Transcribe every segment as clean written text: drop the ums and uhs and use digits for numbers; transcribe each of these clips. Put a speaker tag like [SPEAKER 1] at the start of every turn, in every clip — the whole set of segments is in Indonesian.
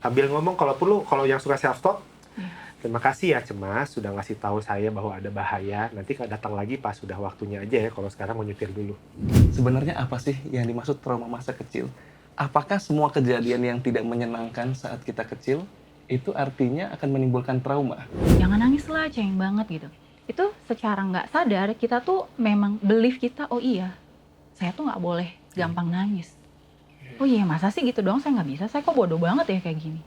[SPEAKER 1] Sambil ngomong kalau perlu, kalau yang suka self talk,
[SPEAKER 2] Iya.
[SPEAKER 1] terima kasih ya Cemas sudah ngasih tahu saya bahwa ada bahaya. Nanti datang lagi pas sudah waktunya aja ya. Kalau sekarang mau nyetir dulu.
[SPEAKER 3] Sebenarnya apa sih yang dimaksud trauma masa kecil? Apakah semua kejadian yang tidak menyenangkan saat kita kecil itu artinya akan menimbulkan trauma?
[SPEAKER 2] Jangan nangis lah, cengeng banget gitu. Itu secara nggak sadar kita tuh memang belief kita, oh iya, saya tuh nggak boleh gampang nangis. Oh iya, masa sih gitu doang saya nggak bisa, saya kok bodoh banget ya kayak gini.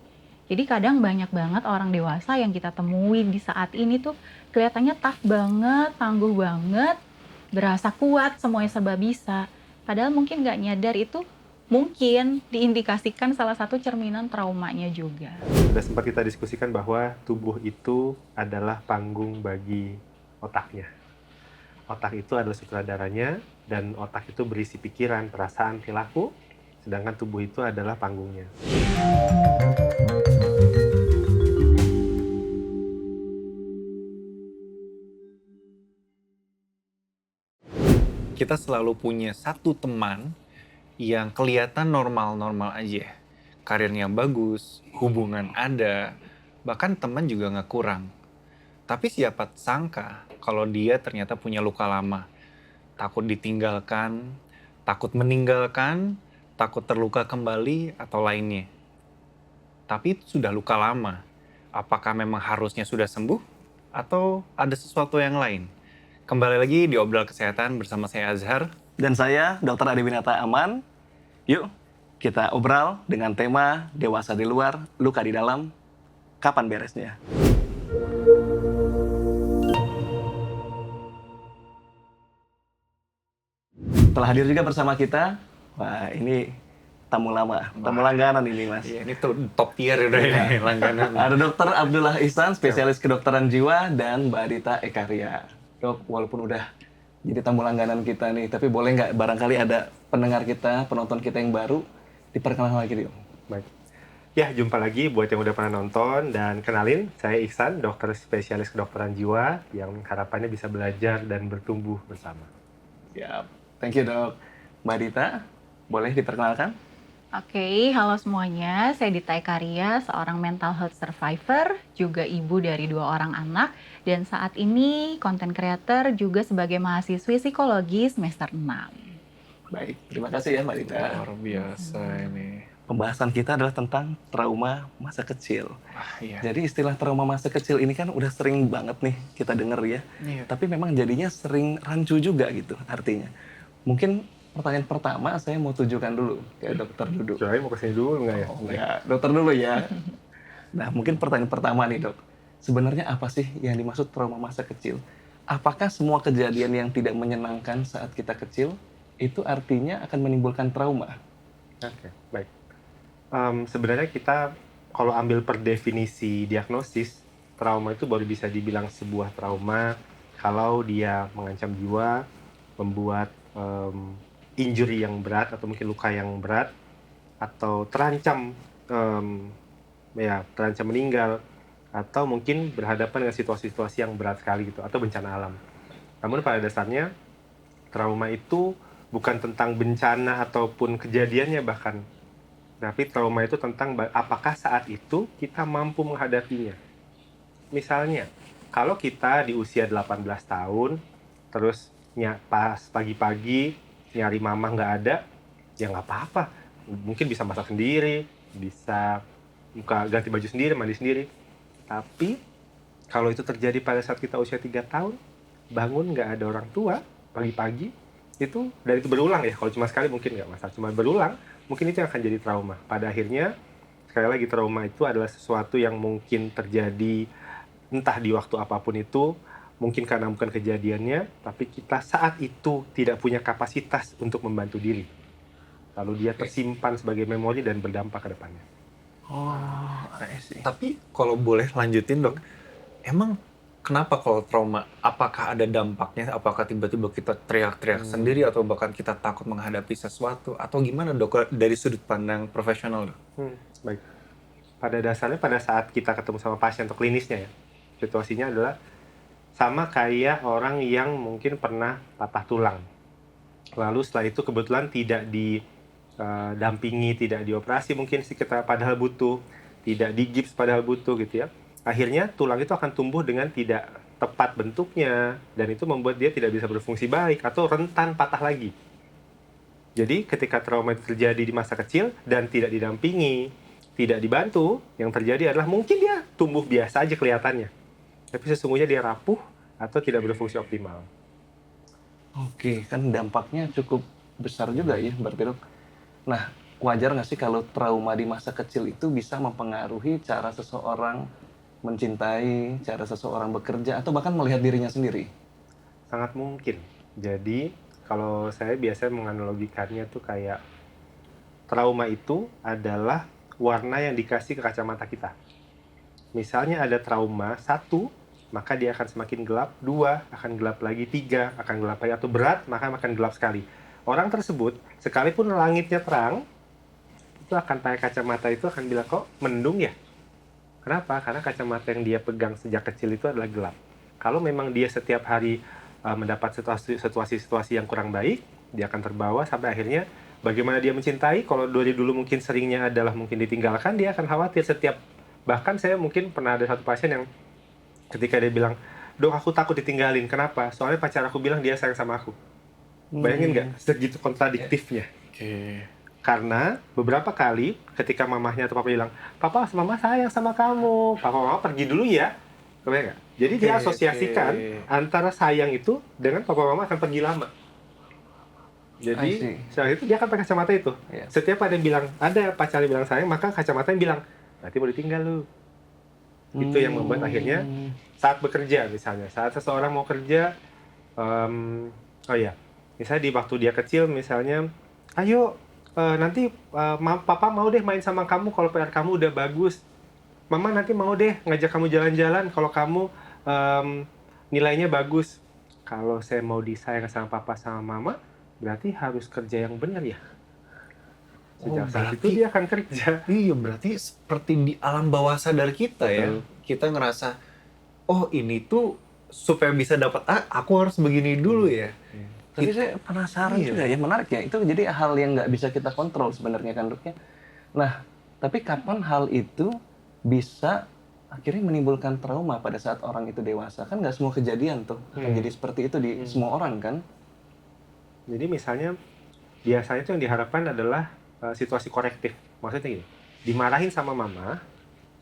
[SPEAKER 2] Jadi kadang banyak banget orang dewasa yang kita temui di saat ini tuh kelihatannya tough banget, tangguh banget, berasa kuat, semuanya serba bisa. Padahal mungkin nggak nyadar itu mungkin diindikasikan salah satu cerminan traumanya juga.
[SPEAKER 1] Sudah sempat kita diskusikan bahwa tubuh itu adalah panggung bagi otaknya. Otak itu adalah sutradaranya, dan otak itu berisi pikiran, perasaan, perilaku, sedangkan tubuh itu adalah panggungnya.
[SPEAKER 4] Kita selalu punya satu teman yang kelihatan normal-normal aja. Karirnya bagus, hubungan ada, bahkan teman juga nggak kurang. Tapi siapa sangka kalau dia ternyata punya luka lama. Takut ditinggalkan, takut meninggalkan, takut terluka kembali, atau lainnya. Tapi itu sudah luka lama. Apakah memang harusnya sudah sembuh? Atau ada sesuatu yang lain? Kembali lagi di Obrol Kesehatan bersama saya Azhar.
[SPEAKER 3] Dan saya, Dr. Adi Winata Aman. Yuk, kita obral dengan tema Dewasa di Luar, Luka di Dalam. Kapan beresnya? Telah hadir juga bersama kita. Wah, ini tamu lama, tamu langganan ini, Mas.
[SPEAKER 4] Iya, ini tuh top tier udah ini langganan.
[SPEAKER 3] Ada Dr. Abdullah Ihsan, spesialis kedokteran jiwa, dan Mbak Adita Ekaria. Dok, walaupun udah jadi tamu langganan kita nih, tapi boleh nggak barangkali ada pendengar kita, penonton kita yang baru, diperkenalkan lagi, Dok?
[SPEAKER 1] Baik. Ya, jumpa lagi buat yang udah pernah nonton, dan kenalin, saya Ihsan, dokter spesialis kedokteran jiwa yang harapannya bisa belajar dan bertumbuh bersama.
[SPEAKER 3] Siap. Thank you, Dok. Mbak Adita, boleh diperkenalkan?
[SPEAKER 2] Oke, halo semuanya. Saya Dita Ekaria, seorang mental health survivor, juga ibu dari 2 orang anak, dan saat ini content creator juga sebagai mahasiswi psikologi semester 6.
[SPEAKER 3] Baik, terima kasih ya Mbak Dita.
[SPEAKER 4] Luar biasa ini.
[SPEAKER 3] Pembahasan kita adalah tentang trauma masa kecil.
[SPEAKER 4] Iya.
[SPEAKER 3] Jadi istilah trauma masa kecil ini kan udah sering banget nih kita denger ya.
[SPEAKER 4] Iya.
[SPEAKER 3] Tapi memang jadinya sering rancu juga gitu artinya. Mungkin pertanyaan pertama saya mau tujukan dulu ke dokter Dudu.
[SPEAKER 1] Coy, mau kesini dulu nggak ya?
[SPEAKER 3] Oh ya, dokter dulu ya. Nah, mungkin pertanyaan pertama nih, Dok. Sebenarnya apa sih yang dimaksud trauma masa kecil? Apakah semua kejadian yang tidak menyenangkan saat kita kecil itu artinya akan menimbulkan trauma?
[SPEAKER 1] Oke, baik. Sebenarnya kita kalau ambil per definisi diagnosis, trauma itu baru bisa dibilang sebuah trauma kalau dia mengancam jiwa, membuat injury yang berat atau mungkin luka yang berat, atau terancam terancam meninggal, atau mungkin berhadapan dengan situasi-situasi yang berat sekali gitu, atau bencana alam. Namun pada dasarnya trauma itu bukan tentang bencana ataupun kejadiannya bahkan, tapi trauma itu tentang apakah saat itu kita mampu menghadapinya. Misalnya, kalau kita di usia 18 tahun, terus pas pagi-pagi nyari mama nggak ada, ya nggak apa-apa. Mungkin bisa masak sendiri, bisa ganti baju sendiri, mandi sendiri. Tapi kalau itu terjadi pada saat kita usia 3 tahun, bangun nggak ada orang tua pagi-pagi, itu dari itu berulang ya. Kalau cuma sekali mungkin nggak masalah, cuma berulang, mungkin itu yang akan jadi trauma. Pada akhirnya, sekali lagi trauma itu adalah sesuatu yang mungkin terjadi entah di waktu apapun itu, mungkin karena bukan kejadiannya, tapi kita saat itu tidak punya kapasitas untuk membantu diri. Lalu dia tersimpan sebagai memori dan berdampak ke depannya.
[SPEAKER 3] Oh, I see.
[SPEAKER 4] Tapi kalau boleh lanjutin, Dok, emang kenapa kalau trauma? Apakah ada dampaknya? Apakah tiba-tiba kita teriak-teriak sendiri atau bahkan kita takut menghadapi sesuatu? Atau gimana, Dok, dari sudut pandang profesional, Dok?
[SPEAKER 1] Baik. Pada dasarnya pada saat kita ketemu sama pasien atau klinisnya ya, situasinya adalah sama kayak orang yang mungkin pernah patah tulang. Lalu setelah itu kebetulan tidak didampingi, tidak dioperasi mungkin sih kita, padahal butuh, tidak digips padahal butuh gitu ya. Akhirnya tulang itu akan tumbuh dengan tidak tepat bentuknya, dan itu membuat dia tidak bisa berfungsi baik atau rentan patah lagi. Jadi ketika trauma itu terjadi di masa kecil dan tidak didampingi, tidak dibantu, yang terjadi adalah mungkin dia tumbuh biasa aja kelihatannya, tapi sesungguhnya dia rapuh atau tidak berfungsi optimal.
[SPEAKER 3] Oke, kan dampaknya cukup besar juga ya berarti Dok. Nah, wajar nggak sih kalau trauma di masa kecil itu bisa mempengaruhi cara seseorang mencintai, cara seseorang bekerja, atau bahkan melihat dirinya sendiri?
[SPEAKER 1] Sangat mungkin. Jadi kalau saya biasanya menganalogikannya tuh kayak trauma itu adalah warna yang dikasih ke kacamata kita. Misalnya ada trauma 1, maka dia akan semakin gelap, 2 akan gelap lagi, 3 akan gelap lagi, atau berat maka akan gelap sekali. Orang tersebut sekalipun langitnya terang, itu akan pakai kacamata itu akan bilang, kok mendung ya? Kenapa? Karena kacamata yang dia pegang sejak kecil itu adalah gelap. Kalau memang dia setiap hari mendapat situasi-situasi yang kurang baik, dia akan terbawa sampai akhirnya bagaimana dia mencintai. Kalau dari dulu mungkin seringnya adalah mungkin ditinggalkan, dia akan khawatir setiap. Bahkan saya mungkin pernah ada satu pasien yang ketika dia bilang, Dok aku takut ditinggalin, kenapa? Soalnya pacar aku bilang dia sayang sama aku. Bayangin nggak segitu kontradiktifnya. Karena beberapa kali ketika mamahnya atau papa bilang, Papa mama sayang sama kamu, papa mama pergi dulu ya, kebayang nggak? Jadi dia asosiasikan antara sayang itu dengan papa mama akan pergi lama. Jadi setelah itu dia akan pakai kacamata itu. Setiap ada yang bilang, ada pacarnya bilang sayang, maka kacamata yang bilang, berarti mau ditinggal lu. Itu yang membuat akhirnya saat bekerja misalnya, saat seseorang mau kerja, misalnya di waktu dia kecil misalnya, ayo nanti papa mau deh main sama kamu kalau PR kamu udah bagus. Mama nanti mau deh ngajak kamu jalan-jalan kalau kamu nilainya bagus. Kalau saya mau disayang sama papa sama mama, berarti harus kerja yang benar ya. Sejak saat itu dia akan kerja.
[SPEAKER 4] Iya, berarti seperti di alam bawah sadar kita ya. Kita ngerasa, oh ini tuh supaya bisa dapat A, aku harus begini dulu ya.
[SPEAKER 3] Tapi saya penasaran juga ya, menarik ya. Itu jadi hal yang nggak bisa kita kontrol sebenarnya kan Dok ya. Nah, tapi kapan hal itu bisa akhirnya menimbulkan trauma pada saat orang itu dewasa? Kan nggak semua kejadian tuh akan jadi seperti itu di semua orang kan?
[SPEAKER 1] Jadi misalnya, biasanya itu yang diharapkan adalah situasi korektif. Maksudnya gini, dimarahin sama mama,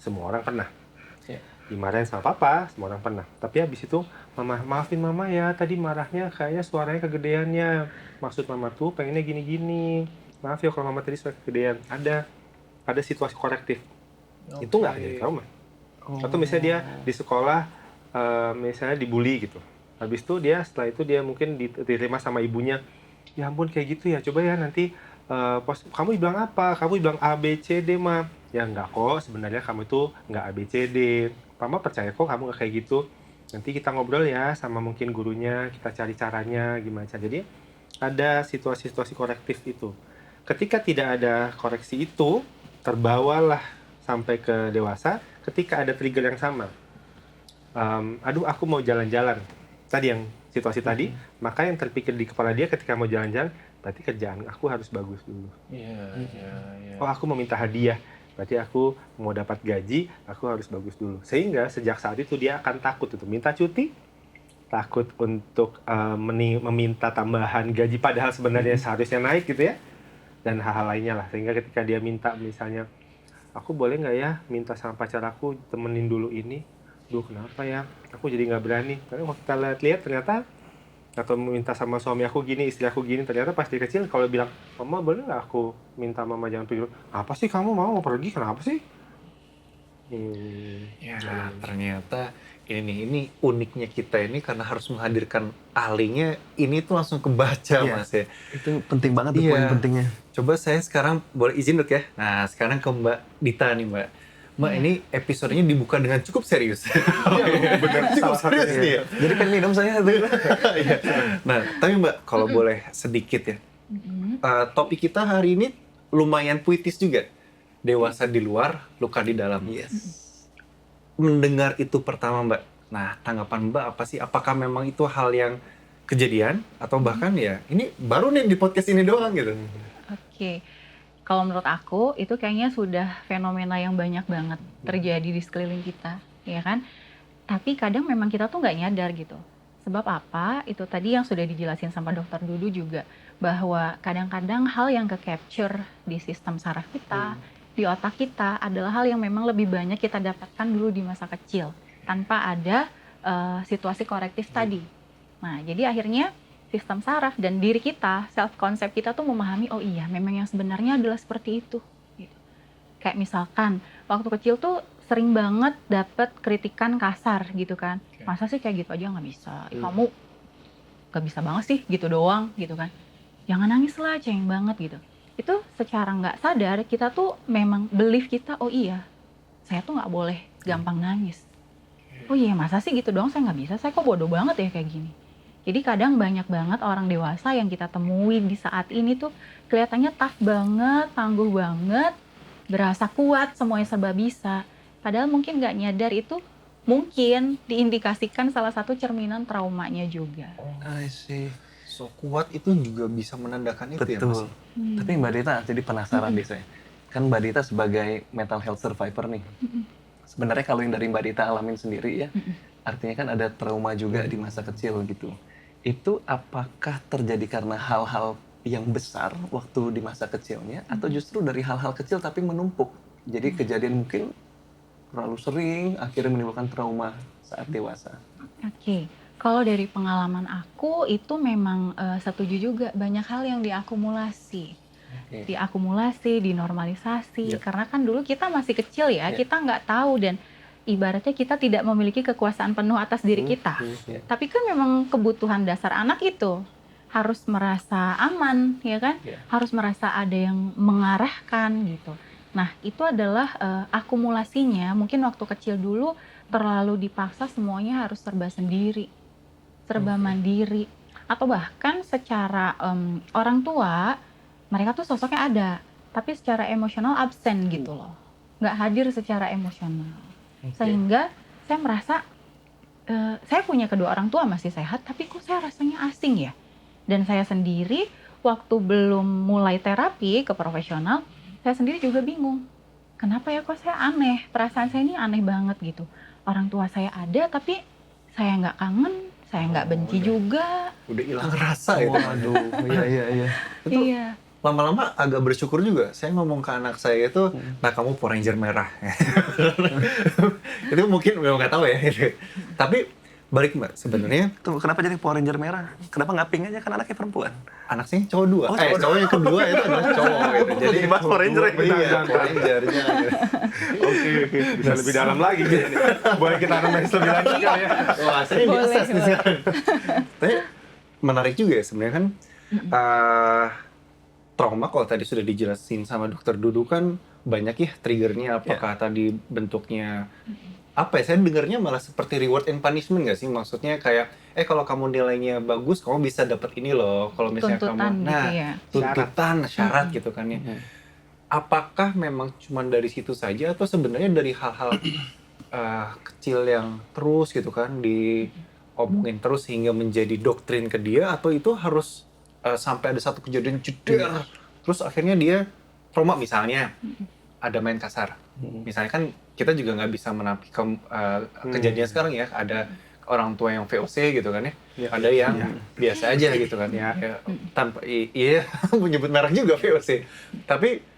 [SPEAKER 1] semua orang pernah. Dimarahin sama papa, semua orang pernah. Tapi habis itu, mama, maafin mama ya, tadi marahnya kayaknya suaranya kegedeannya. Maksud mama tuh pengennya gini-gini. Maaf ya kalau mama tadi suara kegedean. Ada situasi korektif. Itu nggak jadi trauma. Atau misalnya dia di sekolah, misalnya dibully gitu. Habis itu dia, setelah itu dia mungkin diterima sama ibunya. Ya ampun kayak gitu ya, coba ya nanti kamu bilang apa? Kamu bilang A, B, C, D, Ma. Ya enggak kok, sebenarnya kamu itu enggak A, B, C, D. Mama percaya kok kamu enggak kayak gitu. Nanti kita ngobrol ya sama mungkin gurunya, kita cari caranya gimana. Jadi ada situasi-situasi korektif itu. Ketika tidak ada koreksi itu, terbawalah sampai ke dewasa, ketika ada trigger yang sama. Aduh aku mau jalan-jalan. Tadi yang situasi tadi, maka yang terpikir di kepala dia ketika mau jalan-jalan, berarti kerjaan aku harus bagus dulu. Oh aku mau minta hadiah, berarti aku mau dapat gaji, aku harus bagus dulu. Sehingga sejak saat itu dia akan takut untuk minta cuti, takut untuk meminta tambahan gaji padahal sebenarnya seharusnya naik gitu ya, dan hal-hal lainnya lah. Sehingga ketika dia minta misalnya, aku boleh nggak ya minta sama pacar aku temenin dulu ini? Duh kenapa ya? Aku jadi nggak berani. Karena waktu kita lihat ternyata, atau minta sama suami aku gini, istri aku gini, ternyata pas di kecil kalau bilang, mama boleh nggak aku minta mama jangan pergi dulu? Apa sih kamu mau pergi? Kenapa sih?
[SPEAKER 4] Ya ternyata ini uniknya kita ini karena harus menghadirkan ahlinya, ini tuh langsung kebaca Mas ya.
[SPEAKER 3] Itu penting banget tuh poin pentingnya.
[SPEAKER 4] Coba saya sekarang boleh izin Dok ya. Nah sekarang ke Mbak Dita nih Mbak. Mbak ini episodenya dibuka dengan cukup serius.
[SPEAKER 1] Benar,
[SPEAKER 4] cukup serius nih ya.
[SPEAKER 3] Jadi kan minum saya tuh.
[SPEAKER 4] Nah tapi Mbak kalau boleh sedikit ya. Topik kita hari ini lumayan puitis juga. Dewasa di luar, luka di dalam. Mendengar itu pertama Mbak. Nah tanggapan Mbak apa sih? Apakah memang itu hal yang kejadian? Atau bahkan ya ini baru nih di podcast ini doang gitu?
[SPEAKER 2] Oke. Kalau menurut aku itu kayaknya sudah fenomena yang banyak banget terjadi di sekeliling kita, ya kan? Tapi kadang memang kita tuh nggak nyadar gitu. Sebab apa? Itu tadi yang sudah dijelasin sama Dokter Dudu juga, bahwa kadang-kadang hal yang ke-capture di sistem saraf kita, di otak kita adalah hal yang memang lebih banyak kita dapatkan dulu di masa kecil tanpa ada situasi korektif tadi. Nah, jadi akhirnya sistem saraf dan diri kita, self concept kita tuh memahami, oh iya, memang yang sebenarnya adalah seperti itu. Gitu. Kayak misalkan waktu kecil tuh sering banget dapet kritikan kasar gitu kan. Masa sih kayak gitu aja nggak bisa? Kamu nggak bisa banget sih gitu doang gitu kan. Jangan nangis lah, cengeng banget gitu. Itu secara nggak sadar kita tuh memang belief kita, oh iya, saya tuh nggak boleh gampang nangis. Oh iya, masa sih gitu doang saya nggak bisa? Saya kok bodoh banget ya kayak gini. Jadi kadang banyak banget orang dewasa yang kita temui di saat ini tuh kelihatannya tough banget, tangguh banget, berasa kuat, semuanya serba bisa. Padahal mungkin nggak nyadar itu mungkin diindikasikan salah satu cerminan traumanya juga.
[SPEAKER 3] I see.
[SPEAKER 4] So kuat itu juga bisa menandakan itu ya Mas?
[SPEAKER 3] Betul. Tapi Mbak Dita jadi penasaran deh saya. Kan Mbak Dita sebagai mental health survivor nih. Sebenarnya kalau yang dari Mbak Dita alamin sendiri ya, artinya kan ada trauma juga di masa kecil gitu. Itu apakah terjadi karena hal-hal yang besar waktu di masa kecilnya atau justru dari hal-hal kecil tapi menumpuk? Jadi kejadian mungkin terlalu sering akhirnya menimbulkan trauma saat dewasa.
[SPEAKER 2] Oke, kalau dari pengalaman aku itu memang setuju juga banyak hal yang diakumulasi.
[SPEAKER 3] Oke.
[SPEAKER 2] Diakumulasi, dinormalisasi. Karena kan dulu kita masih kecil ya, kita nggak tahu dan ibaratnya kita tidak memiliki kekuasaan penuh atas diri kita. Tapi kan memang kebutuhan dasar anak itu harus merasa aman, ya kan? Harus merasa ada yang mengarahkan gitu. Nah, itu adalah akumulasinya. Mungkin waktu kecil dulu terlalu dipaksa semuanya harus serba sendiri, serba mandiri. Atau bahkan secara orang tua, mereka tuh sosoknya ada, tapi secara emosional absen gitu loh. Nggak hadir secara emosional. Sehingga saya merasa saya punya kedua orang tua masih sehat, tapi kok saya rasanya asing ya. Dan saya sendiri waktu belum mulai terapi ke profesional, saya sendiri juga bingung. Kenapa ya kok saya aneh, perasaan saya ini aneh banget gitu. Orang tua saya ada, tapi saya nggak kangen, saya nggak benci juga.
[SPEAKER 4] Udah hilang rasa itu.
[SPEAKER 3] Waduh, iya.
[SPEAKER 4] Itu
[SPEAKER 2] Iya.
[SPEAKER 4] lama-lama agak bersyukur juga. Saya ngomong ke anak saya itu, nah kamu Power Ranger merah. Itu mungkin memang nggak tahu ya. Tapi balik Mbak, sebenarnya
[SPEAKER 3] Tuh, kenapa jadi Power Ranger merah? Kenapa nggak pink aja kan anaknya perempuan?
[SPEAKER 4] anak saya cowok dua.
[SPEAKER 3] Oh, cowok
[SPEAKER 4] Cowok yang kedua itu adalah cowok gitu. Jadi
[SPEAKER 3] Jadi Power Ranger ya?
[SPEAKER 4] Iya, Power Ranger.
[SPEAKER 1] Oke, bisa lebih dalam lagi gitu nih. Boleh kita analis lebih lanjut kali ya.
[SPEAKER 4] Wah, saya
[SPEAKER 2] Boleh,
[SPEAKER 4] biasa nih
[SPEAKER 2] boleh.
[SPEAKER 4] sekarang. Tapi menarik juga ya sebenarnya kan. Trauma kalau tadi sudah dijelasin sama Dokter Dudu kan banyak ya triggernya. Apakah tadi bentuknya apa ya? Saya dengarnya malah seperti reward and punishment nggak sih? Maksudnya kayak kalau kamu nilainya bagus, kamu bisa dapat ini loh. Kalau misalnya
[SPEAKER 2] Tuntutan
[SPEAKER 4] kamu,
[SPEAKER 2] gitu ya.
[SPEAKER 4] tuntutan, syarat gitu kan ya. Apakah memang cuma dari situ saja atau sebenarnya dari hal-hal kecil yang terus gitu kan diomongin terus sehingga menjadi doktrin ke dia, atau itu harus sampai ada satu kejadian jeder terus akhirnya dia trauma, misalnya ada main kasar. Misalnya kan kita juga nggak bisa menafikan kejadian sekarang ya, ada orang tua yang VOC gitu kan ya, ada yang biasa aja gitu kan ya, tanpa menyebut merah juga VOC, tapi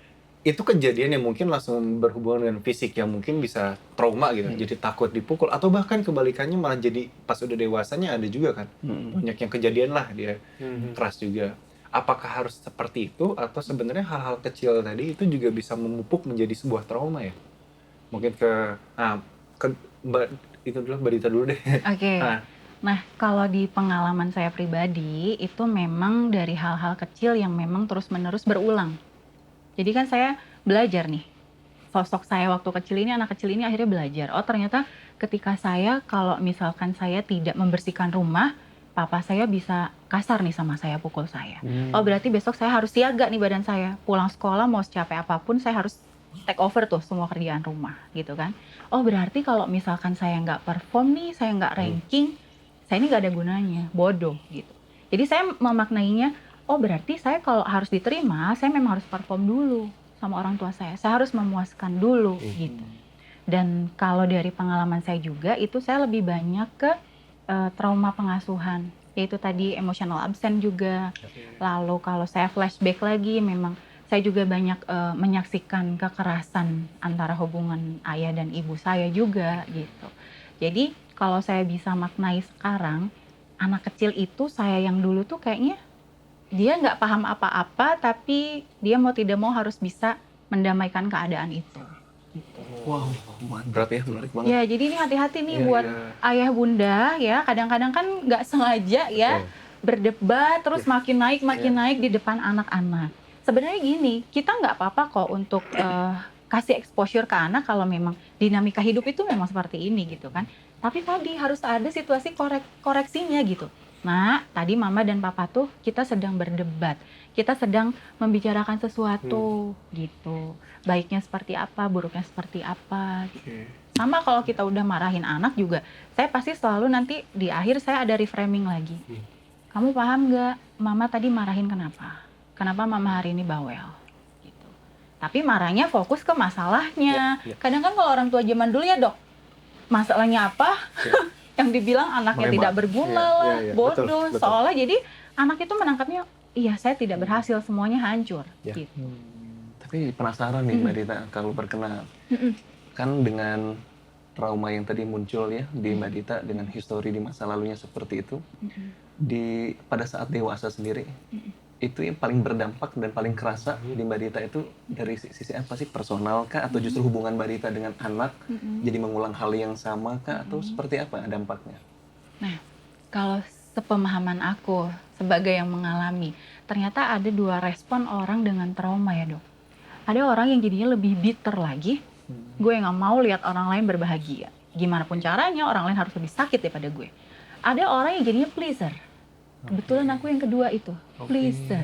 [SPEAKER 4] itu kejadian yang mungkin langsung berhubungan dengan fisik yang mungkin bisa trauma gitu, jadi takut dipukul, atau bahkan kebalikannya malah jadi pas udah dewasanya ada juga kan, banyak yang kejadian lah dia keras juga. Apakah harus seperti itu atau sebenarnya hal-hal kecil tadi itu juga bisa memupuk menjadi sebuah trauma ya? Mungkin ke Mbak itu dulu, Mbak Dita dulu deh.
[SPEAKER 2] Oke. Nah, kalau di pengalaman saya pribadi itu memang dari hal-hal kecil yang memang terus-menerus berulang. Jadi kan saya belajar nih, sosok saya waktu kecil ini, anak kecil ini akhirnya belajar. Oh ternyata ketika saya, kalau misalkan saya tidak membersihkan rumah, papa saya bisa kasar nih sama saya, pukul saya. Oh berarti besok saya harus siaga nih badan saya. Pulang sekolah mau secapek apapun saya harus take over tuh semua kerjaan rumah gitu kan. Oh berarti kalau misalkan saya nggak perform nih, saya nggak ranking, saya ini nggak ada gunanya, bodoh gitu. Jadi saya memaknainya, oh berarti saya kalau harus diterima, saya memang harus perform dulu. sama orang tua saya harus memuaskan dulu gitu. Dan kalau dari pengalaman saya juga itu saya lebih banyak ke trauma pengasuhan, yaitu tadi emotional absent juga. Lalu kalau saya flashback lagi, memang saya juga banyak menyaksikan kekerasan antara hubungan ayah dan ibu saya juga gitu. Jadi kalau saya bisa maknai sekarang, anak kecil itu saya yang dulu tuh kayaknya dia nggak paham apa-apa, tapi dia mau tidak mau harus bisa mendamaikan keadaan itu. Gitu.
[SPEAKER 3] Wow, mantap ya, menarik banget.
[SPEAKER 2] Ya, jadi ini hati-hati nih
[SPEAKER 3] Iya,
[SPEAKER 2] buat
[SPEAKER 3] iya.
[SPEAKER 2] ayah bunda ya. Kadang-kadang kan nggak sengaja ya berdebat terus makin naik di depan anak-anak. Sebenarnya gini, kita nggak apa-apa kok untuk kasih exposure ke anak kalau memang dinamika hidup itu memang seperti ini gitu kan. Tapi tadi harus ada situasi koreksinya gitu. Nah, tadi mama dan papa tuh kita sedang berdebat. Kita sedang membicarakan sesuatu gitu. Baiknya seperti apa, buruknya seperti apa. Gitu. Sama kalau kita udah marahin anak juga, saya pasti selalu nanti di akhir saya ada reframing lagi. Kamu paham nggak, mama tadi marahin kenapa? Kenapa mama hari ini bawel? Gitu. Tapi marahnya fokus ke masalahnya. Kadang kan kalau orang tua zaman dulu ya dok, masalahnya apa? Yang dibilang anaknya tidak berguna lah, bodoh.
[SPEAKER 1] Betul.
[SPEAKER 2] Seolah jadi anak itu menangkapnya, iya saya tidak berhasil, semuanya hancur. Gitu.
[SPEAKER 3] Tapi penasaran nih Mbak Dita, kalau berkenan. Kan dengan trauma yang tadi muncul ya di Mbak Dita, dengan histori di masa lalunya seperti itu, pada saat dewasa sendiri, itu yang paling berdampak dan paling kerasa di Mbak Dita itu dari sisi apa sih? Personal kah? Atau justru hubungan Mbak Dita dengan anak jadi mengulang hal yang sama kah? Atau seperti apa dampaknya?
[SPEAKER 2] Nah, kalau sepemahaman aku sebagai yang mengalami, ternyata ada dua respon orang dengan trauma ya dok. Ada orang yang jadinya lebih bitter lagi, gue nggak mau lihat orang lain berbahagia. Gimana pun caranya orang lain harus lebih sakit daripada gue. Ada orang yang jadinya pleaser. Kebetulan aku yang kedua itu, pleaser.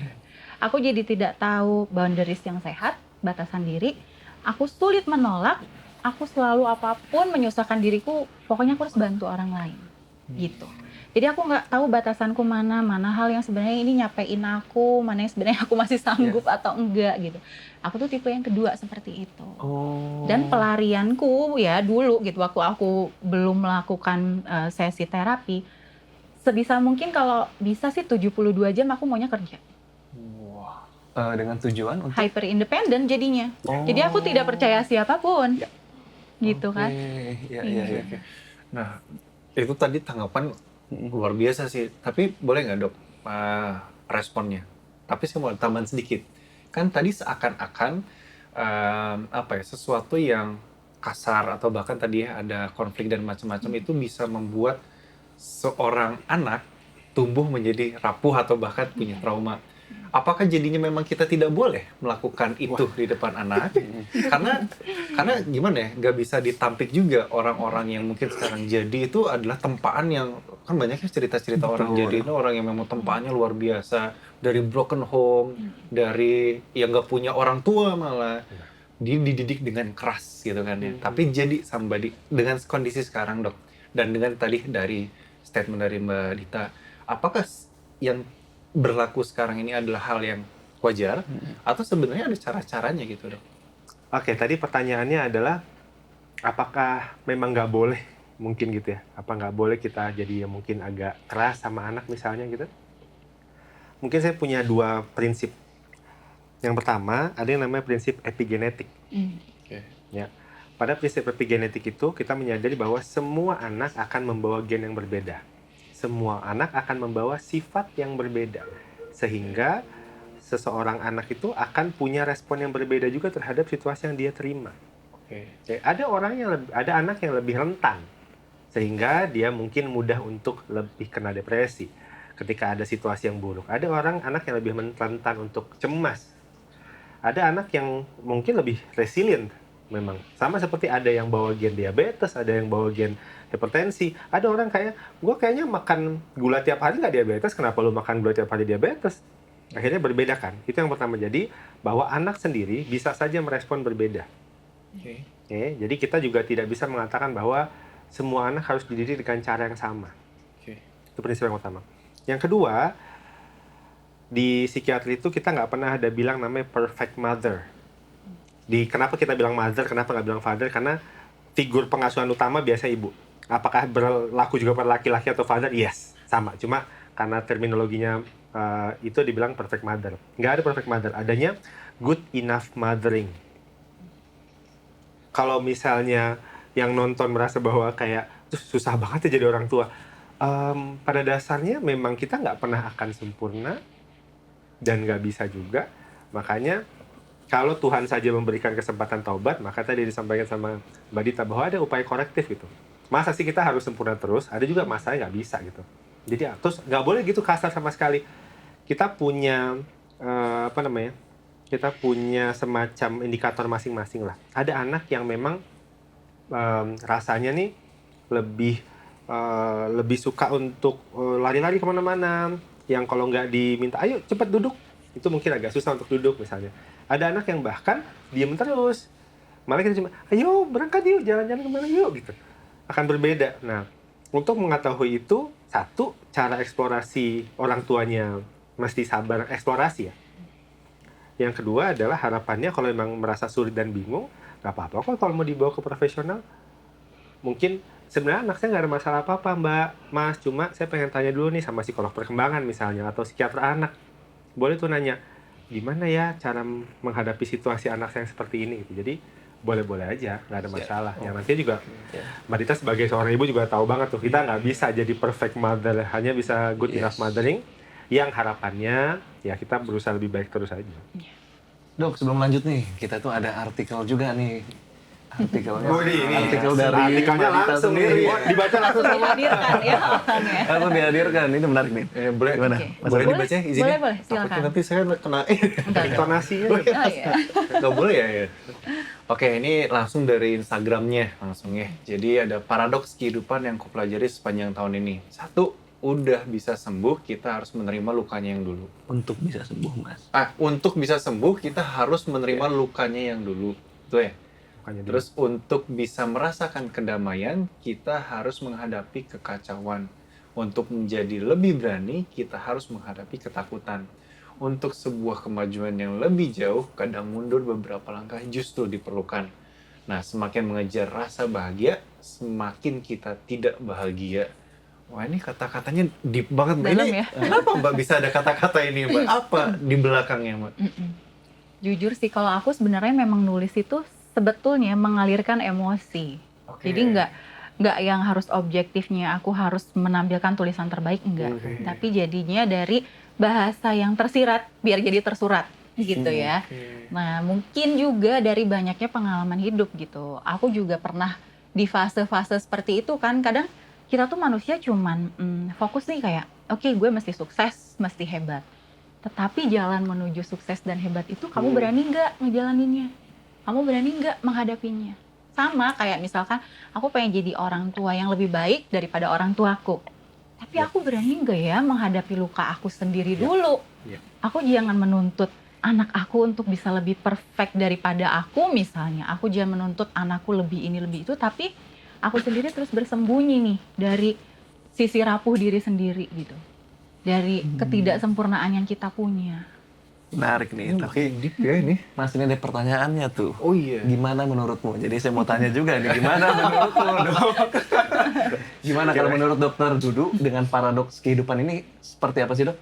[SPEAKER 2] Aku jadi tidak tahu boundaries yang sehat, batasan diri. Aku sulit menolak, aku selalu apapun menyusahkan diriku, pokoknya aku harus bantu orang lain. Gitu. Jadi aku nggak tahu batasanku mana hal yang sebenarnya ini nyapein aku, mana yang sebenarnya aku masih sanggup atau enggak gitu. Aku tuh tipe yang kedua seperti itu. Dan pelarianku ya dulu gitu, waktu aku belum melakukan sesi terapi, sebisa mungkin kalau bisa sih 72 jam aku maunya kerja.
[SPEAKER 3] Dengan tujuan untuk
[SPEAKER 2] Hyper independent jadinya. Jadi aku tidak percaya siapapun. Gitu kan.
[SPEAKER 3] Iya.
[SPEAKER 4] Nah, itu tadi tanggapan luar biasa sih. Tapi boleh nggak dok responnya? Tapi saya mau tambahan sedikit. Kan tadi seakan-akan sesuatu yang kasar atau bahkan tadi ada konflik dan macam-macam itu bisa membuat seorang anak tumbuh menjadi rapuh atau bahkan punya trauma. Apakah jadinya memang kita tidak boleh melakukan itu di depan anak? Karena gimana ya, nggak bisa ditampik juga orang-orang yang mungkin sekarang jadi itu adalah tempaan yang, kan banyaknya cerita-cerita orang jadi itu orang yang memang tempaannya luar biasa, dari broken home, dari yang nggak punya orang tua malah, dididik dengan keras gitu kan ya. Tapi jadi somebody dengan kondisi sekarang dok, dan dengan tadi dari statement dari Mbak Dita, apakah yang berlaku sekarang ini adalah hal yang wajar atau sebenarnya ada cara-caranya gitu dok?
[SPEAKER 1] Oke, tadi pertanyaannya adalah apakah memang nggak boleh mungkin gitu ya? Apa nggak boleh kita jadi yang mungkin agak keras sama anak misalnya gitu? Mungkin saya punya dua prinsip. Yang pertama ada yang namanya prinsip epigenetik. Ya. Pada prinsip epigenetik itu kita menyadari bahwa semua anak akan membawa gen yang berbeda. Semua anak akan membawa sifat yang berbeda, sehingga seseorang anak itu akan punya respon yang berbeda juga terhadap situasi yang dia terima. Ada anak yang lebih rentan, sehingga dia mungkin mudah untuk lebih kena depresi ketika ada situasi yang buruk. Ada anak yang lebih rentan untuk cemas. Ada anak yang mungkin lebih resilient. Memang sama seperti ada yang bawa gen diabetes, ada yang bawa gen hipertensi. Ada orang gue kayaknya makan gula tiap hari nggak diabetes, kenapa lu makan gula tiap hari diabetes? Akhirnya berbeda kan. Itu yang pertama. Jadi bahwa anak sendiri bisa saja merespon berbeda. Jadi kita juga tidak bisa mengatakan bahwa semua anak harus dididik dengan cara yang sama. Itu prinsip yang pertama. Yang kedua, di psikiatri itu kita nggak pernah ada bilang namanya perfect mother. Kenapa kita bilang mother, kenapa nggak bilang father? Karena figur pengasuhan utama biasa ibu. Apakah berlaku juga pada laki-laki atau father? Yes, sama. Cuma karena terminologinya itu dibilang perfect mother. Nggak ada perfect mother, adanya good enough mothering. Kalau misalnya yang nonton merasa bahwa kayak susah banget ya jadi orang tua, pada dasarnya memang kita nggak pernah akan sempurna dan nggak bisa juga. Makanya kalau Tuhan saja memberikan kesempatan taubat, maka tadi disampaikan sama Mbak Dita bahwa ada upaya korektif gitu. Masa sih kita harus sempurna terus? Ada juga masanya nggak bisa gitu. Jadi terus nggak boleh gitu kasar sama sekali. Kita punya kita punya semacam indikator masing-masing lah. Ada anak yang memang rasanya nih lebih suka untuk lari-lari kemana-mana. Yang kalau nggak diminta, ayo cepet duduk, itu mungkin agak susah untuk duduk misalnya. Ada anak yang bahkan diem terus. Malah kita cuma, ayo berangkat yuk, jalan-jalan kemana yuk gitu. Akan berbeda. Nah, untuk mengetahui itu, satu, cara eksplorasi orang tuanya mesti sabar eksplorasi ya. Yang kedua adalah harapannya kalau memang merasa sulit dan bingung, nggak apa-apa kok kalau mau dibawa ke profesional. Mungkin sebenarnya anak saya nggak ada masalah apa-apa Mbak, Mas, cuma saya pengen tanya dulu nih sama psikolog perkembangan misalnya, atau psikiater anak. Boleh tuh nanya, gimana ya cara menghadapi situasi anak saya yang seperti ini gitu. Jadi boleh-boleh aja, nggak ada masalah. Yang nanti juga Mbak Dita sebagai seorang ibu juga tahu banget tuh, kita nggak bisa jadi perfect mother, hanya bisa good enough mothering. Yang harapannya ya kita berusaha lebih baik terus aja.
[SPEAKER 3] Dok, sebelum lanjut nih, kita tuh ada artikel juga nih. Artikelnya,
[SPEAKER 1] Artikel
[SPEAKER 3] dari
[SPEAKER 1] artikelnya
[SPEAKER 3] Mbak Dita
[SPEAKER 1] langsung
[SPEAKER 3] sendiri.
[SPEAKER 1] dibaca langsung sama
[SPEAKER 2] Dihadirkan ya orangnya.
[SPEAKER 3] Langsung dihadirkan, ini menarik nih.
[SPEAKER 4] Boleh,
[SPEAKER 3] Gimana?
[SPEAKER 2] Oke.
[SPEAKER 3] Mas
[SPEAKER 4] boleh
[SPEAKER 3] Adi?
[SPEAKER 4] dibaca izinnya?
[SPEAKER 2] Boleh, silakan.
[SPEAKER 4] Takutnya nanti saya kena
[SPEAKER 1] intonasinya.
[SPEAKER 2] Oh iya.
[SPEAKER 4] Nggak boleh ya? Oke, ini langsung dari Instagramnya langsung ya. Jadi ada paradoks kehidupan yang kupelajari sepanjang tahun ini. 1, udah bisa sembuh, kita harus menerima lukanya yang dulu.
[SPEAKER 3] Untuk bisa sembuh, Mas.
[SPEAKER 4] Untuk bisa sembuh, kita harus menerima lukanya yang dulu. Betul ya? Terus untuk bisa merasakan kedamaian, kita harus menghadapi kekacauan. Untuk menjadi lebih berani, kita harus menghadapi ketakutan. Untuk sebuah kemajuan yang lebih jauh, kadang mundur beberapa langkah justru diperlukan. Nah, semakin mengejar rasa bahagia, semakin kita tidak bahagia. Wah, ini kata-katanya deep banget, Mbak.
[SPEAKER 2] Dalam
[SPEAKER 4] Ini
[SPEAKER 2] ya?
[SPEAKER 4] kenapa Mbak bisa ada kata-kata ini, Mbak? Apa di belakangnya, Mbak?
[SPEAKER 2] Jujur sih kalau aku sebenarnya memang nulis itu sebetulnya mengalirkan emosi.
[SPEAKER 4] Oke.
[SPEAKER 2] Jadi nggak yang harus objektifnya aku harus menampilkan tulisan terbaik, enggak.
[SPEAKER 1] Oke.
[SPEAKER 2] Tapi jadinya dari bahasa yang tersirat biar jadi tersurat gitu ya. Nah, mungkin juga dari banyaknya pengalaman hidup gitu. Aku juga pernah di fase-fase seperti itu kan. Kadang kita tuh manusia cuman fokus nih kayak, oke, gue mesti sukses, mesti hebat. Tetapi jalan menuju sukses dan hebat itu kamu berani nggak ngejalaninnya? Kamu berani nggak menghadapinya? Sama kayak misalkan aku pengen jadi orang tua yang lebih baik daripada orang tuaku. Tapi aku berani nggak ya menghadapi luka aku sendiri dulu? Aku jangan menuntut anak aku untuk bisa lebih perfect daripada aku misalnya. Aku jangan menuntut anakku lebih ini lebih itu, tapi aku sendiri terus bersembunyi nih dari sisi rapuh diri sendiri gitu. Dari ketidaksempurnaan yang kita punya.
[SPEAKER 3] Menarik nih. Tapi,
[SPEAKER 4] Deep ya ini.
[SPEAKER 3] Mas, ini ada pertanyaannya tuh.
[SPEAKER 4] Oh iya.
[SPEAKER 3] Gimana menurutmu? Jadi saya mau tanya juga nih, gimana menurutmu, Dok? Gimana kalau menurut Dokter Dudu dengan paradoks kehidupan ini seperti apa sih, Dok?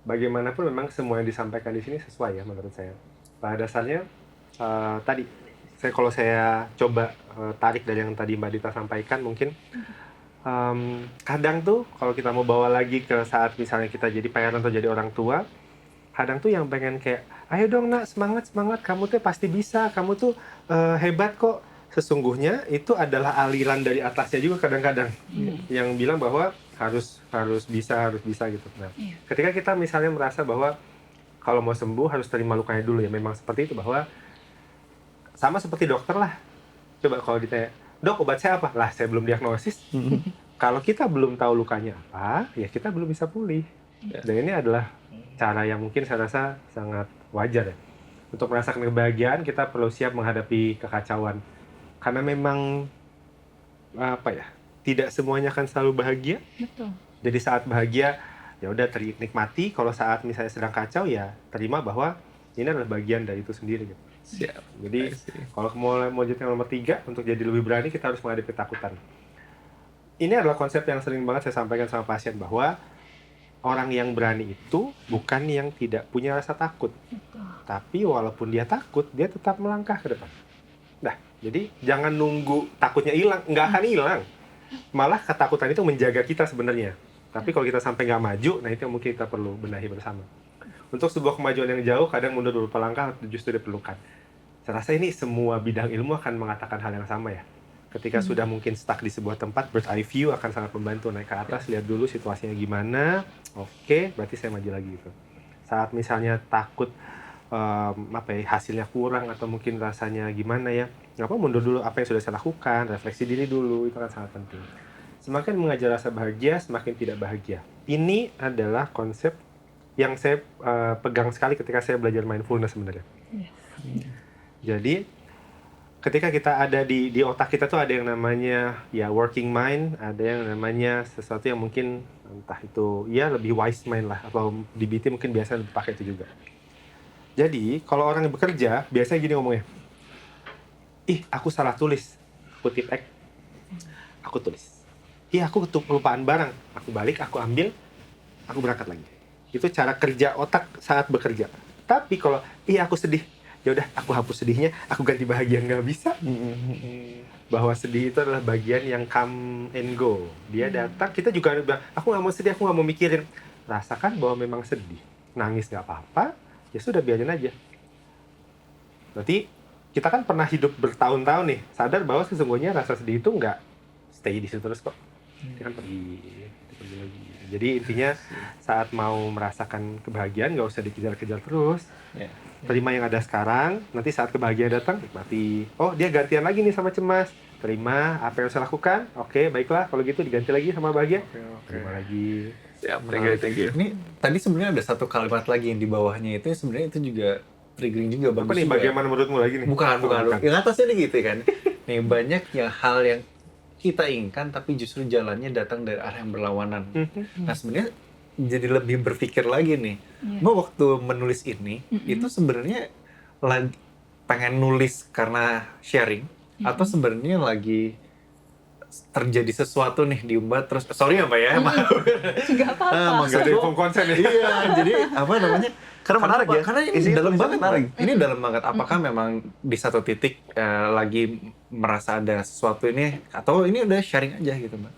[SPEAKER 1] Bagaimanapun memang semua yang disampaikan di sini sesuai ya menurut saya. Pada dasarnya tadi kalau saya coba tarik dari yang tadi Mbak Dita sampaikan, mungkin kadang tuh kalau kita mau bawa lagi ke saat misalnya kita jadi parent atau jadi orang tua, kadang tuh yang pengen kayak, ayo dong nak, semangat, kamu tuh pasti bisa, kamu tuh hebat kok. Sesungguhnya itu adalah aliran dari atasnya juga kadang-kadang yang bilang bahwa harus bisa gitu. Nah, ketika kita misalnya merasa bahwa kalau mau sembuh harus terima lukanya dulu ya, memang seperti itu, bahwa sama seperti dokter lah. Coba kalau ditanya, Dok, obat saya apa? Lah, saya belum diagnosis. Kalau kita belum tahu lukanya apa, ya kita belum bisa pulih. Dan ini adalah cara yang mungkin saya rasa sangat wajar ya. Untuk merasakan kebahagiaan, kita perlu siap menghadapi kekacauan. Karena memang, tidak semuanya akan selalu bahagia.
[SPEAKER 2] Betul.
[SPEAKER 1] Jadi saat bahagia, ya udah nikmati. Kalau saat misalnya sedang kacau, ya terima bahwa ini adalah bagian dari itu sendiri gitu.
[SPEAKER 3] Siap.
[SPEAKER 1] Jadi kalau mau jadi yang nomor 3, untuk jadi lebih berani kita harus menghadapi ketakutan. Ini adalah konsep yang sering banget saya sampaikan sama pasien, bahwa orang yang berani itu bukan yang tidak punya rasa takut. Tapi walaupun dia takut, dia tetap melangkah ke depan. Nah, jadi jangan nunggu takutnya hilang, nggak akan hilang. Malah ketakutan itu menjaga kita sebenarnya. Tapi kalau kita sampai nggak maju, nah itu yang mungkin kita perlu benahi bersama. Untuk sebuah kemajuan yang jauh, kadang mundur beberapa langkah justru diperlukan. Saya rasa ini semua bidang ilmu akan mengatakan hal yang sama ya. Ketika sudah mungkin stuck di sebuah tempat, bird's eye view akan sangat membantu. Naik ke atas, lihat dulu situasinya gimana. Oke, berarti saya maju lagi gitu. Saat misalnya takut hasilnya kurang atau mungkin rasanya gimana ya, mundur dulu, apa yang sudah saya lakukan, refleksi diri dulu, itu kan sangat penting. Semakin mengajar rasa bahagia, semakin tidak bahagia. Ini adalah konsep yang saya pegang sekali ketika saya belajar mindfulness sebenarnya. Jadi ketika kita ada di otak kita tuh ada yang namanya ya working mind, ada yang namanya sesuatu yang mungkin entah itu ya lebih wise mind lah, atau di BT mungkin biasa dipakai itu juga. Jadi kalau orang yang bekerja biasanya gini ngomongnya, aku salah tulis, kutip X, aku tulis. Aku kelupaan barang, aku balik, aku ambil, aku berangkat lagi. Itu cara kerja otak saat bekerja. Tapi kalau aku sedih, ya udah aku hapus sedihnya, aku ganti bahagia, nggak bisa. Bahwa sedih itu adalah bagian yang come and go. Dia datang, kita juga bilang, aku nggak mau sedih, aku nggak mau mikirin. Rasakan bahwa memang sedih, nangis nggak apa-apa, ya sudah biarin aja. Berarti kita kan pernah hidup bertahun-tahun nih, sadar bahwa sesungguhnya rasa sedih itu nggak stay di situ terus kok. Dia kan pergi lagi. Jadi intinya saat mau merasakan kebahagiaan nggak usah dikejar-kejar terus. Terima yang ada sekarang, nanti saat kebahagiaan datang, nikmati. Oh, dia gantian lagi nih sama cemas. Terima apa yang saya lakukan. Oke, baiklah. Kalau gitu diganti lagi sama bahagia. Terima lagi.
[SPEAKER 3] Siap, thank you.
[SPEAKER 4] Ini tadi sebenarnya ada satu kalimat lagi yang di bawahnya itu sebenarnya itu juga triggering juga, bagus
[SPEAKER 1] apa nih,
[SPEAKER 4] juga.
[SPEAKER 1] bagaimana menurutmu lagi nih?
[SPEAKER 4] Bukan. Yang atasnya nih gitu kan. Nih banyak hal yang kita inginkan tapi justru jalannya datang dari arah yang berlawanan. Nah sebenarnya jadi lebih berpikir lagi nih. Mau waktu menulis ini itu sebenarnya lagi pengen nulis karena sharing atau sebenarnya lagi terjadi sesuatu nih di Mbak terus sorry ya Mbak ya.
[SPEAKER 2] Nggak apa-apa.
[SPEAKER 1] Nggak ada info konsen ya.
[SPEAKER 4] Iya, jadi apa namanya?
[SPEAKER 3] Karena menarik ya.
[SPEAKER 4] Karena ini dalam banget. Ini dalam banget. Apakah memang di satu titik lagi merasa ada sesuatu ini atau ini udah sharing aja gitu Mbak?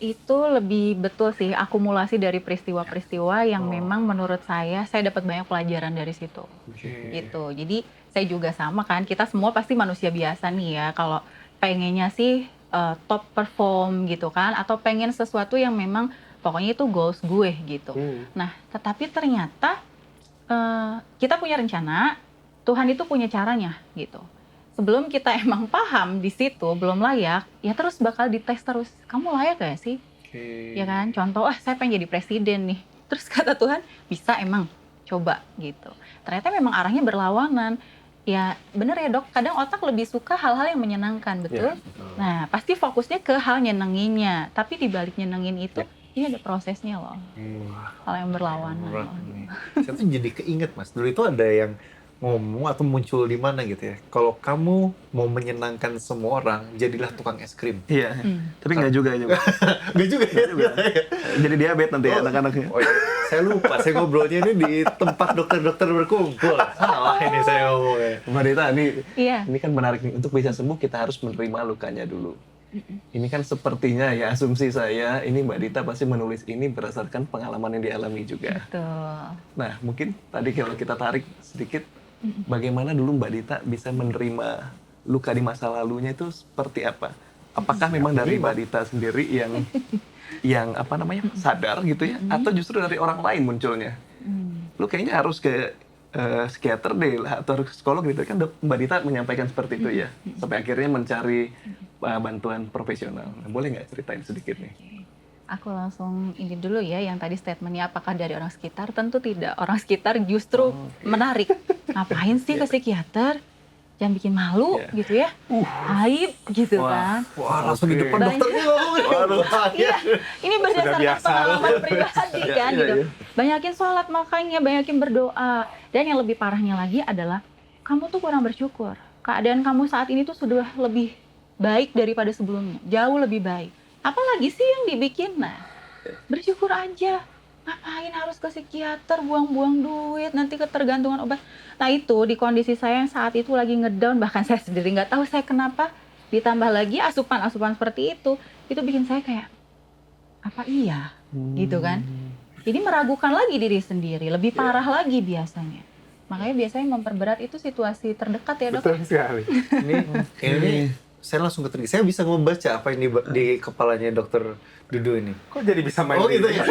[SPEAKER 2] Itu lebih betul sih, akumulasi dari peristiwa-peristiwa yang memang menurut saya dapat banyak pelajaran dari situ. Gitu. Jadi saya juga sama kan, kita semua pasti manusia biasa nih ya, kalau pengennya sih top perform gitu kan, atau pengen sesuatu yang memang pokoknya itu goals gue gitu. Nah, tetapi ternyata kita punya rencana, Tuhan itu punya caranya gitu. Sebelum kita emang paham di situ belum layak, ya terus bakal dites terus. Kamu layak gak sih? Ya kan? Contoh, saya pengen jadi presiden nih. Terus kata Tuhan, bisa emang, coba gitu. Ternyata memang arahnya berlawanan. Ya bener ya dok, kadang otak lebih suka hal-hal yang menyenangkan, betul? Nah, pasti fokusnya ke hal nyenenginnya. Tapi di balik nyenengin itu, ini ada prosesnya loh. Hal yang berlawanan.
[SPEAKER 4] Saya tuh jadi keinget Mas, dulu itu ada yang ngomong atau muncul di mana gitu ya. Kalau kamu mau menyenangkan semua orang, jadilah tukang es krim.
[SPEAKER 3] Iya, tapi nggak juga.
[SPEAKER 4] Nggak juga ya?
[SPEAKER 3] Jadi diabetes nanti anak-anaknya.
[SPEAKER 4] Oh iya, saya lupa. Saya ngobrolnya ini di tempat dokter-dokter berkumpul. Salah ini saya ngomongnya.
[SPEAKER 3] Mbak Dita,
[SPEAKER 2] Iya.
[SPEAKER 3] ini kan menarik nih. Untuk bisa sembuh, kita harus menerima lukanya dulu. Ini kan sepertinya ya, asumsi saya, ini Mbak Dita pasti menulis ini berdasarkan pengalaman yang dialami juga.
[SPEAKER 2] Betul.
[SPEAKER 3] Nah, mungkin tadi kalau kita tarik sedikit, bagaimana dulu Mbak Dita bisa menerima luka di masa lalunya itu seperti apa? Apakah memang dari Mbak Dita sendiri yang apa namanya sadar gitu ya, atau justru dari orang lain munculnya? Lu kayaknya harus ke psikiater deh lah, atau psikolog gitu kan. Mbak Dita menyampaikan seperti itu ya, sampai akhirnya mencari bantuan profesional. Nah, boleh nggak ceritain sedikit nih?
[SPEAKER 2] Aku langsung ini dulu ya, yang tadi statementnya apakah dari orang sekitar? Tentu tidak. Orang sekitar justru menarik. Ngapain sih ke psikiater? jangan bikin malu
[SPEAKER 3] Iya.
[SPEAKER 2] gitu ya, aib gitu kan.
[SPEAKER 4] Wah, langsung di depan
[SPEAKER 2] Banyak.
[SPEAKER 4] dokternya ngomong. Waduh.
[SPEAKER 2] Iya, ini berdasarkan
[SPEAKER 1] biasa.
[SPEAKER 2] pengalaman pribadi kan
[SPEAKER 3] Iya,
[SPEAKER 2] gitu.
[SPEAKER 3] iya.
[SPEAKER 2] Banyakin sholat makanya, banyakin berdoa. Dan yang lebih parahnya lagi adalah kamu tuh kurang bersyukur. Keadaan kamu saat ini tuh sudah lebih baik daripada sebelumnya, jauh lebih baik. Apalagi sih yang dibikin? Nah, bersyukur aja. Ngapain harus ke psikiater, buang-buang duit, nanti ketergantungan obat. Nah itu di kondisi saya yang saat itu lagi ngedown, bahkan saya sendiri nggak tahu saya kenapa. Ditambah lagi asupan-asupan seperti itu bikin saya kayak, apa iya? Gitu kan. Jadi meragukan lagi diri sendiri, lebih parah lagi biasanya. Makanya biasanya memperberat itu situasi terdekat ya dok.
[SPEAKER 1] Betul sekali.
[SPEAKER 4] Ini saya langsung ketrigger. Saya bisa membaca apa yang di kepalanya dokter Dudu ini.
[SPEAKER 1] Kok jadi bisa main
[SPEAKER 4] Oh gitu
[SPEAKER 1] ini?
[SPEAKER 4] ya.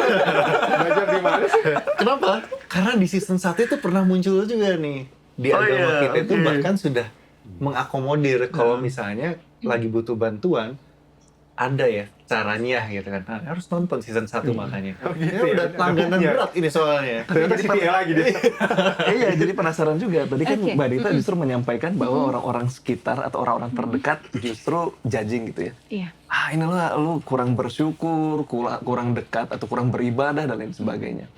[SPEAKER 1] Belajar di mana sih?
[SPEAKER 4] Kenapa? Karena di season 1 itu pernah muncul juga nih. Di
[SPEAKER 3] Oh
[SPEAKER 4] agama
[SPEAKER 3] iya,
[SPEAKER 4] kita itu
[SPEAKER 3] oke.
[SPEAKER 4] bahkan sudah mengakomodir kalau misalnya lagi butuh bantuan, ada ya caranya gitu kan. Nah, harus nonton season 1 makanya.
[SPEAKER 1] Oh, gitu
[SPEAKER 4] Ya,
[SPEAKER 1] ya.
[SPEAKER 4] udah langganan
[SPEAKER 1] Iya.
[SPEAKER 4] berat ini soalnya.
[SPEAKER 1] Ternyata CPA lagi deh.
[SPEAKER 3] Iya, jadi penasaran juga. Tadi kan
[SPEAKER 2] Oke.
[SPEAKER 3] Mbak Dita justru menyampaikan bahwa orang-orang sekitar atau orang-orang terdekat justru judging gitu ya.
[SPEAKER 2] Iya.
[SPEAKER 3] Ah, inilah lu kurang bersyukur, kurang dekat atau kurang beribadah dan lain sebagainya.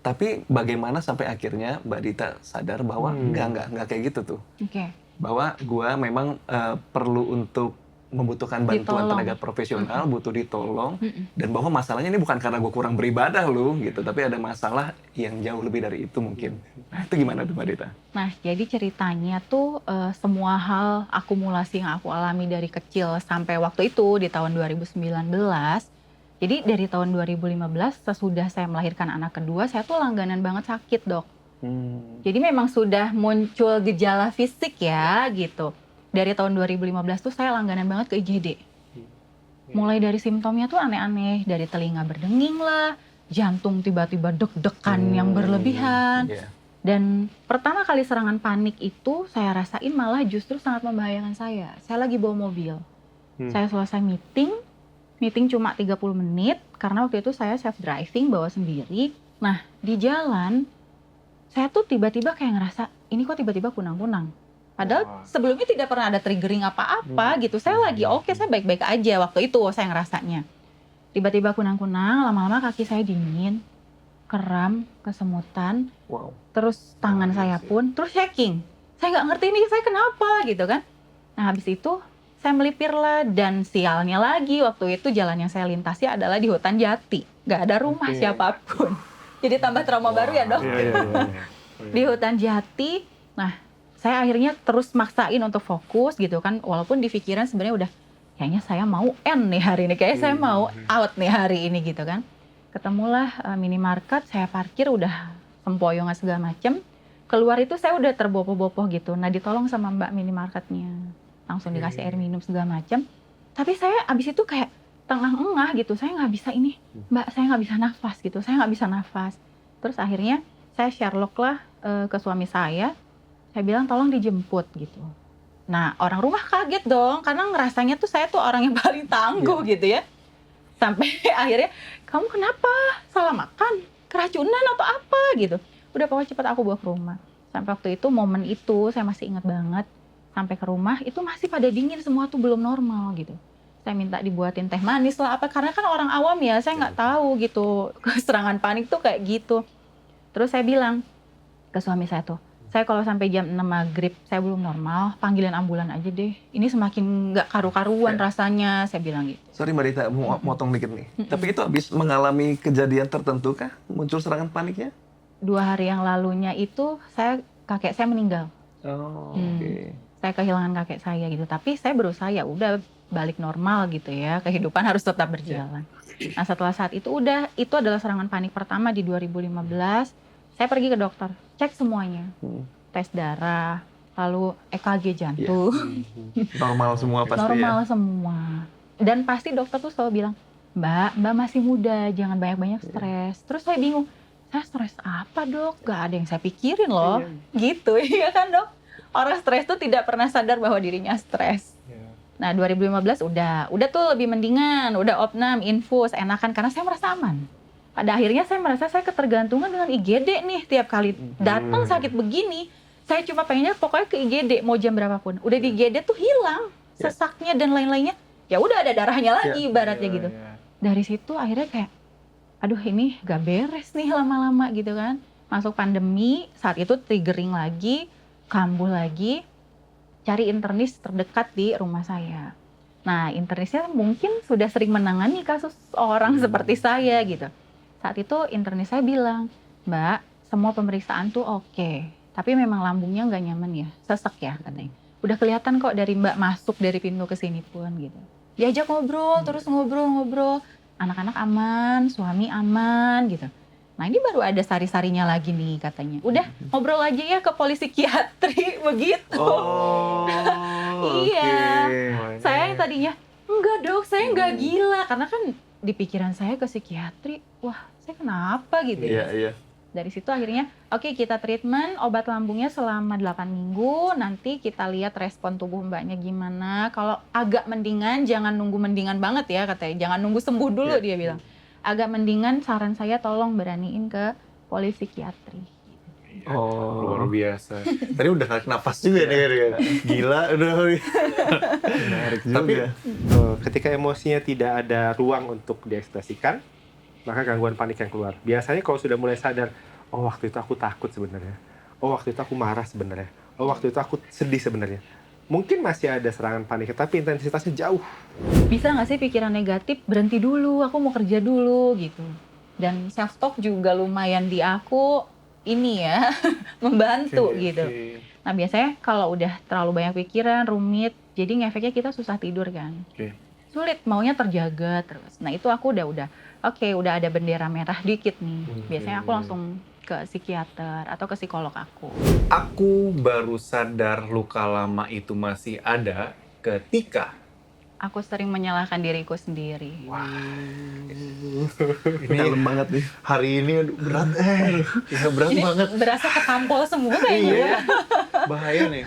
[SPEAKER 3] Tapi bagaimana sampai akhirnya Mbak Dita sadar bahwa enggak kayak gitu tuh.
[SPEAKER 2] Oke.
[SPEAKER 3] Bahwa gua memang perlu untuk membutuhkan bantuan
[SPEAKER 2] Ditolong.
[SPEAKER 3] tenaga profesional, butuh ditolong, dan bahwa masalahnya ini bukan karena gue kurang beribadah loh, gitu, tapi ada masalah yang jauh lebih dari itu mungkin. Nah, itu gimana tuh Mbak Dita?
[SPEAKER 2] Nah, jadi ceritanya tuh semua hal akumulasi yang aku alami dari kecil sampai waktu itu di tahun 2019. Jadi dari tahun 2015 sesudah saya melahirkan anak kedua, saya tuh langganan banget sakit, Dok. Jadi memang sudah muncul gejala fisik ya gitu. Dari tahun 2015 tuh saya langganan banget ke IGD. Mulai dari simptomnya tuh aneh-aneh, dari telinga berdenging lah, jantung tiba-tiba deg-degan yang berlebihan.
[SPEAKER 3] Iya.
[SPEAKER 2] Dan pertama kali serangan panik itu saya rasain malah justru sangat membahayakan saya. Saya lagi bawa mobil. Saya selesai meeting cuma 30 menit karena waktu itu saya self driving bawa sendiri. Nah, di jalan saya tuh tiba-tiba kayak ngerasa ini kok tiba-tiba kunang-kunang. Padahal sebelumnya tidak pernah ada triggering apa-apa gitu. Saya lagi oke, saya baik-baik aja waktu itu saya ngerasanya. Tiba-tiba kunang-kunang, lama-lama kaki saya dingin, kram, kesemutan.
[SPEAKER 3] Wow.
[SPEAKER 2] Terus tangan saya pun, terus shaking. Saya nggak ngerti ini saya kenapa gitu kan. Nah habis itu saya melipir lah dan sialnya lagi waktu itu jalan yang saya lintasi adalah di hutan jati. Nggak ada rumah siapapun. Jadi tambah trauma baru ya dok.
[SPEAKER 1] Iya.
[SPEAKER 2] Di hutan jati, nah saya akhirnya terus maksain untuk fokus gitu kan. Walaupun di pikiran sebenarnya udah kayaknya saya mau end nih hari ini. Kayaknya saya mau out nih hari ini gitu kan. Ketemulah minimarket, saya parkir udah sempoyongan segala macem. Keluar itu saya udah terbopoh-bopoh gitu. Nah ditolong sama mbak minimarketnya. Langsung dikasih air minum segala macem. Tapi saya abis itu kayak tengah-engah gitu. Saya nggak bisa ini. Mbak saya nggak bisa nafas gitu. Saya nggak bisa nafas. Terus akhirnya saya Sherlock lah ke suami saya. Saya bilang tolong dijemput gitu. Nah orang rumah kaget dong. Karena ngerasanya tuh saya tuh orang yang paling tangguh gitu ya. Sampai akhirnya, kamu kenapa? Salah makan? Keracunan atau apa gitu? Udah pokoknya cepet aku bawa ke rumah. Sampai waktu itu, momen itu saya masih ingat banget. Sampai ke rumah, itu masih pada dingin, semua tuh belum normal gitu. Saya minta dibuatin teh manis lah apa. Karena kan orang awam ya, saya nggak tahu gitu. Serangan panik tuh kayak gitu. Terus saya bilang ke suami saya tuh, saya kalau sampai jam 6 maghrib saya belum normal, panggilan ambulan aja deh. Ini semakin nggak karu-karuan rasanya, saya bilang gitu.
[SPEAKER 3] Sorry Mbak Dita, mau motong dikit nih. Tapi itu habis mengalami kejadian tertentu kah? Muncul serangan paniknya?
[SPEAKER 2] 2 hari yang lalunya itu kakek saya meninggal.
[SPEAKER 3] Oh, oke.
[SPEAKER 2] Saya kehilangan kakek saya gitu. Tapi saya berusaha ya udah balik normal gitu ya. Kehidupan harus tetap berjalan. Nah setelah saat itu itu adalah serangan panik pertama di 2015. Saya pergi ke dokter, cek semuanya. Tes darah, lalu EKG jantung.
[SPEAKER 3] Normal semua pasti
[SPEAKER 2] Normal
[SPEAKER 3] ya?
[SPEAKER 2] semua. Dan pasti dokter tuh selalu bilang, Mbak masih muda, jangan banyak-banyak stres. Terus saya bingung, saya stres apa dok? Gak ada yang saya pikirin loh. Gitu, iya kan dok? Orang stres tuh tidak pernah sadar bahwa dirinya stres. Nah 2015 udah tuh lebih mendingan, udah opnam, infus, enakan karena saya merasa aman. Pada akhirnya saya merasa saya ketergantungan dengan IGD nih, tiap kali datang sakit begini, Saya cuma pengennya pokoknya ke IGD mau jam berapapun. Udah di IGD tuh hilang sesaknya dan lain-lainnya. Ya udah ada darahnya lagi ibaratnya gitu. Dari situ akhirnya kayak aduh ini gak beres nih lama-lama gitu kan. Masuk pandemi, saat itu triggering lagi, kambuh lagi, cari internis terdekat di rumah saya. Nah internisnya mungkin sudah sering menangani kasus orang seperti saya gitu. Saat itu internis saya bilang, Mbak semua pemeriksaan tuh oke. Tapi memang lambungnya nggak nyaman ya, sesek ya katanya. Udah kelihatan kok dari Mbak masuk dari pintu ke sini pun gitu. Diajak ngobrol, terus ngobrol. Anak-anak aman, suami aman gitu. Nah ini baru ada sari-sarinya lagi nih katanya. Udah ngobrol aja ya ke polisi psikiatri begitu.
[SPEAKER 3] Oh,
[SPEAKER 2] Iya.
[SPEAKER 3] oke.
[SPEAKER 2] Saya yang tadinya, enggak dok, saya nggak gila. Karena kan di pikiran saya ke psikiatri, wah saya kenapa gitu ya.
[SPEAKER 3] Iya.
[SPEAKER 2] Dari situ akhirnya, oke kita treatment obat lambungnya selama 8 minggu, nanti kita lihat respon tubuh mbaknya gimana. Kalau agak mendingan, jangan nunggu mendingan banget ya katanya, jangan nunggu sembuh dulu dia bilang. Agak mendingan, saran saya tolong beraniin ke polisi psikiatri.
[SPEAKER 3] Oh,
[SPEAKER 4] Luar biasa. Tadi udah tarik napas juga nih kan. Gila udah.
[SPEAKER 3] menarik juga.
[SPEAKER 1] Tapi ketika emosinya tidak ada ruang untuk diekspresikan, maka gangguan panik yang keluar. Biasanya kalau sudah mulai sadar, oh waktu itu aku takut sebenarnya. Oh waktu itu aku marah sebenarnya. Oh waktu itu aku sedih sebenarnya. Mungkin masih ada serangan panik, tapi intensitasnya jauh.
[SPEAKER 2] Bisa nggak sih pikiran negatif berhenti dulu, aku mau kerja dulu gitu. Dan self talk juga lumayan di aku ini ya membantu gitu. Nah biasanya kalau udah terlalu banyak pikiran, rumit, jadi ngefeknya kita susah tidur kan. Sulit, maunya terjaga terus. Nah itu aku udah ada bendera merah dikit nih. Biasanya aku langsung ke psikiater atau ke psikolog aku.
[SPEAKER 4] Aku baru sadar luka lama itu masih ada ketika
[SPEAKER 2] Aku sering menyalahkan diriku sendiri.
[SPEAKER 3] Ini dalam banget nih.
[SPEAKER 4] hari ini aduh, berat ya berat
[SPEAKER 2] Ini
[SPEAKER 4] banget.
[SPEAKER 2] berasa ketampol semua kayaknya.
[SPEAKER 4] Bahaya nih.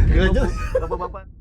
[SPEAKER 4] Gila, Jel.
[SPEAKER 3] Bapak-bapak.